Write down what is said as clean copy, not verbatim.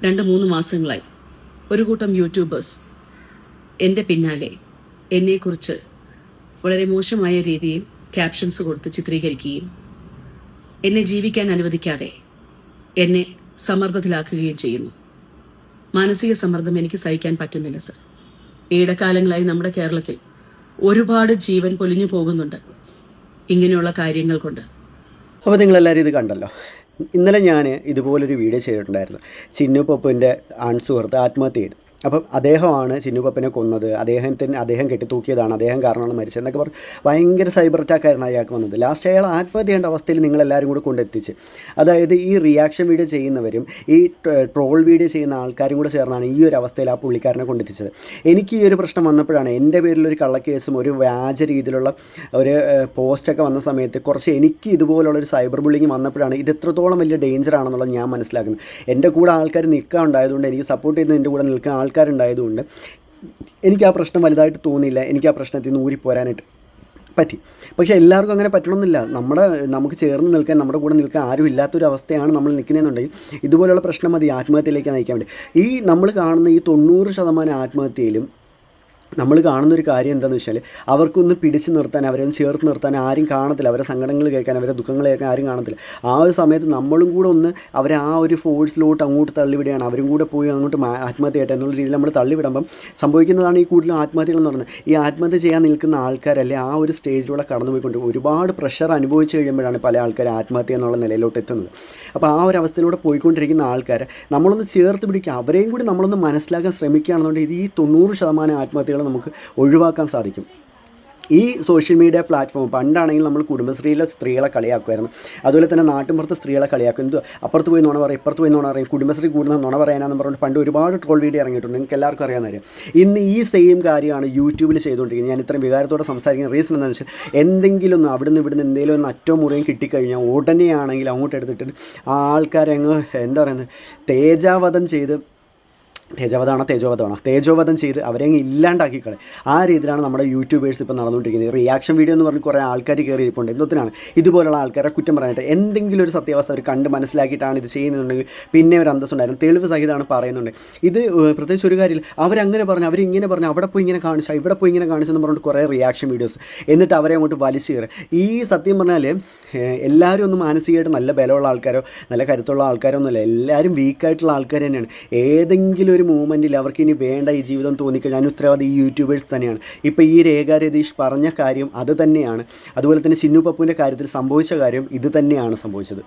2-3 മാസങ്ങളായി ഒരു കൂട്ടം യൂട്യൂബേഴ്സ് എൻ്റെ പിന്നാലെ എന്നെക്കുറിച്ച് വളരെ മോശമായ രീതിയിൽ ക്യാപ്ഷൻസ് കൊടുത്ത് ചിത്രീകരിക്കുകയും എന്നെ ജീവിക്കാൻ അനുവദിക്കാതെ എന്നെ സമ്മർദ്ദത്തിലാക്കുകയും ചെയ്യുന്നു. മാനസിക സമ്മർദ്ദം എനിക്ക് സഹിക്കാൻ പറ്റുന്നില്ല സർ. ഈയിടക്കാലങ്ങളായി നമ്മുടെ കേരളത്തിൽ ഒരുപാട് ജീവൻ പൊലിഞ്ഞു പോകുന്നുണ്ട് ഇങ്ങനെയുള്ള കാര്യങ്ങൾ കൊണ്ട്. അപ്പോൾ നിങ്ങളെല്ലാവരും ഇത് കണ്ടല്ലോ. ഇന്നലെ ഞാൻ ഇതുപോലൊരു വീഡിയോ ചെയ്തിട്ടുണ്ടായിരുന്നു. ചിന്നു പപ്പുവിൻ്റെ ആൺസുഹൃത്ത് ആത്മഹത്യ ചെയ്തു. അപ്പം അദ്ദേഹമാണ് ചിന്നു പപ്പനെ കൊന്നത്, അദ്ദേഹം കെട്ടിത്തൂക്കിയതാണ്, അദ്ദേഹം കാരണമാണ് മരിച്ചത് എന്നൊക്കെ പറഞ്ഞ് ഭയങ്കര സൈബർ അറ്റാക്കായിരുന്നു അയാൾക്ക് വന്നത്. ലാസ്റ്റ് അയാൾ ആത്മഹത്യ ചെയ്യേണ്ട അവസ്ഥയിൽ നിങ്ങളെല്ലാവരും കൂടെ കൊണ്ടെത്തിച്ച്. അതായത് ഈ റിയാക്ഷൻ വീഡിയോ ചെയ്യുന്നവരും ഈ ട്രോൾ വീഡിയോ ചെയ്യുന്ന ആൾക്കാരും കൂടെ ചേർന്നാണ് ഈ ഒരു അവസ്ഥയിൽ ആ പുള്ളിക്കാരനെ കൊണ്ടെത്തിച്ചത്. എനിക്ക് ഈ ഒരു പ്രശ്നം വന്നപ്പോഴാണ് എൻ്റെ പേരിലൊരു കള്ളക്കേസും ഒരു വ്യാജ രീതിയിലുള്ള ഒരു പോസ്റ്റൊക്കെ വന്ന സമയത്ത് കുറച്ച് എനിക്ക് ഇതുപോലുള്ളൊരു സൈബർ ബുള്ളിങ് വന്നപ്പോഴാണ് ഇത് എത്രത്തോളം വലിയ ഡേഞ്ചർ ആണെന്നുള്ളത് ഞാൻ മനസ്സിലാക്കുന്നത്. എൻ്റെ കൂടെ ആൾക്കാർ നിൽക്കാൻ ഉണ്ടായതുകൊണ്ട്, എനിക്ക് സപ്പോർട്ട് ചെയ്ത് എൻ്റെ കൂടെ നിൽക്കാൻ ആൾക്കാരുണ്ടായതുകൊണ്ട് എനിക്ക് ആ പ്രശ്നം വലുതായിട്ട് തോന്നിയില്ല. എനിക്ക് ആ പ്രശ്നത്തിൽ നിന്ന് ഊരിപ്പോരാനായിട്ട് പറ്റി. പക്ഷേ എല്ലാവർക്കും അങ്ങനെ പറ്റണമെന്നില്ല. നമുക്ക് ചേർന്ന് നിൽക്കാൻ, നമ്മുടെ കൂടെ നിൽക്കാൻ ആരും ഇല്ലാത്തൊരു അവസ്ഥയാണ് നമ്മൾ നിൽക്കുന്നതെന്നുണ്ടെങ്കിൽ ഇതുപോലുള്ള പ്രശ്നം മതി ആത്മഹത്യയിലേക്ക് നയിക്കാൻ വേണ്ടി. ഈ നമ്മൾ കാണുന്ന ഈ 90% ആത്മഹത്യയിലും നമ്മൾ കാണുന്നൊരു കാര്യം എന്താണെന്ന് വെച്ചാൽ അവർക്കൊന്ന് പിടിച്ചു നിർത്താൻ, അവരൊന്ന് ചേർത്ത് നിർത്താൻ ആരും കാണത്തില്ല. അവരെ സങ്കടങ്ങൾ കേൾക്കാൻ, അവരെ ദുഃഖങ്ങൾ കേൾക്കാൻ ആരും കാണത്തില്ല. ആ ഒരു സമയത്ത് നമ്മളും കൂടെ ഒന്ന് അവരെ ആ ഒരു ഫോഴ്സിലോട്ട് അങ്ങോട്ട് തള്ളിവിടുകയാണ്. അവരും കൂടെ പോയി അങ്ങോട്ട് ആത്മഹത്യ ചെയ്യട്ടെ എന്നുള്ള രീതിയിൽ നമ്മൾ തള്ളിവിടുമ്പം സംഭവിക്കുന്നതാണ് ഈ കൂടുതലും ആത്മഹത്യകൾ എന്ന് പറയുന്നത്. ഈ ആത്മഹത്യ ചെയ്യാൻ നിൽക്കുന്ന ആൾക്കാരല്ലേ ആ ഒരു സ്റ്റേജിലൂടെ കടന്നു പോയിക്കൊണ്ട് ഒരുപാട് പ്രഷർ അനുഭവിച്ച് കഴിയുമ്പോഴാണ് പല ആൾക്കാർ ആത്മഹത്യ എന്നുള്ള നിലയിലോട്ട് എത്തുന്നത്. അപ്പോൾ ആ ഒരു അവസ്ഥയിലൂടെ പോയിക്കൊണ്ടിരിക്കുന്ന ആൾക്കാരെ നമ്മളൊന്ന് ചേർത്ത് പിടിക്കുക, അവരെയും കൂടി നമ്മളൊന്ന് മനസ്സിലാക്കാൻ ശ്രമിക്കുകയാണെന്നുണ്ടെങ്കിൽ ഈ 90% ആത്മഹത്യകൾ നമുക്ക് ഒഴിവാക്കാൻ സാധിക്കും. ഈ സോഷ്യൽ മീഡിയ പ്ലാറ്റ്ഫോം പണ്ടാണെങ്കിൽ നമ്മൾ കുടുംബശ്രീയിലെ സ്ത്രീകളെ കളിയാക്കുമായിരുന്നു. അതുപോലെ തന്നെ നാട്ടിൻപുറത്ത് സ്ത്രീകളെ കളിയാക്കും. എന്ത് അപ്പുറത്ത് പോയി നുണ പറയും, ഇപ്പുറത്ത് പോയി നുണ പറയും, കുടുംബശ്രീ കൂടുന്ന നുണ പറയാനാണെന്ന് പറഞ്ഞിട്ട് പണ്ട് ഒരുപാട് ട്രോൾ വീഡിയോ ഇറങ്ങിയിട്ടുണ്ട്. നിങ്ങൾക്ക് എല്ലാവർക്കും അറിയാവുന്ന കാര്യം. ഇന്ന് ഈ സെയിം കാര്യമാണ് യൂട്യൂബിൽ ചെയ്തുകൊണ്ടിരിക്കുന്നത്. ഞാൻ ഇത്രയും വികാരത്തോടെ സംസാരിക്കുന്ന റീസൺ എന്താണെന്ന് വെച്ചാൽ എന്തെങ്കിലും ഒന്ന് അവിടുന്ന് എന്തെങ്കിലും ഒന്ന് അറ്റവും മുറിയും കിട്ടിക്കഴിഞ്ഞാൽ ഉടനെയാണെങ്കിൽ അങ്ങോട്ട് എടുത്തിട്ട് ആ ആൾക്കാരെ അങ്ങ് എന്താ പറയുന്നത് തേജോവധം ചെയ്ത് അവരെ അങ്ങ് ഇല്ലാണ്ടാക്കിക്കളെ. ആ രീതിയിലാണ് നമ്മുടെ യൂട്യൂബേഴ്സ് ഇപ്പോൾ നടന്നുകൊണ്ടിരിക്കുന്നത്. റിയാക്ഷൻ വീഡിയോ എന്ന് പറഞ്ഞ് കുറേ ആൾക്കാർ കയറിയിരിപ്പുണ്ട്. എന്തൊത്തിനാണ് ഇതുപോലുള്ള ആൾക്കാരെ കുറ്റം പറയാനായിട്ട്. എന്തെങ്കിലും ഒരു സത്യാവസ്ഥ അവർ കണ്ട് മനസ്സിലാക്കിയിട്ടാണ് ഇത് ചെയ്യുന്നുണ്ടെങ്കിൽ പിന്നെ ഒരു അന്തസ്സുണ്ടായിരുന്നു. തെളിവ് സഹിതമാണ് പറയുന്നുണ്ട്. ഇത് പ്രത്യേകിച്ച് ഒരു കാര്യമില്ല. അവരങ്ങനെ പറഞ്ഞു, അവരിങ്ങനെ പറഞ്ഞു, അവിടെ പോയി ഇങ്ങനെ കാണിച്ചാൽ, ഇവിടെ പോയി ഇങ്ങനെ കാണിച്ചെന്ന് പറഞ്ഞിട്ട് കുറേ റിയാക്ഷൻ വീഡിയോസ്, എന്നിട്ട് അവരെ അങ്ങോട്ട് വലിച്ചു കയറി. ഈ സത്യം പറഞ്ഞാൽ എല്ലാവരും ഒന്നും മാനസികമായിട്ട് നല്ല ബലമുള്ള ആൾക്കാരോ നല്ല കരുത്തുള്ള ആൾക്കാരോ ഒന്നുമല്ല. എല്ലാവരും വീക്കായിട്ടുള്ള ആൾക്കാർ തന്നെയാണ്. ഏതെങ്കിലും ഒരു മൂമെൻറ്റിൽ അവർക്ക് ഇനി വേണ്ട ഈ ജീവിതം തോന്നിക്കഴിഞ്ഞാൽ ഉത്തരവാദി ഈ യൂട്യൂബേഴ്സ് തന്നെയാണ്. ഇപ്പോൾ ഈ രേഖ രതീഷ് പറഞ്ഞ കാര്യം അത് തന്നെയാണ്. അതുപോലെ തന്നെ ചിന്നു പപ്പുവിൻ്റെ കാര്യത്തിൽ സംഭവിച്ച കാര്യം ഇത് തന്നെയാണ് സംഭവിച്ചത്.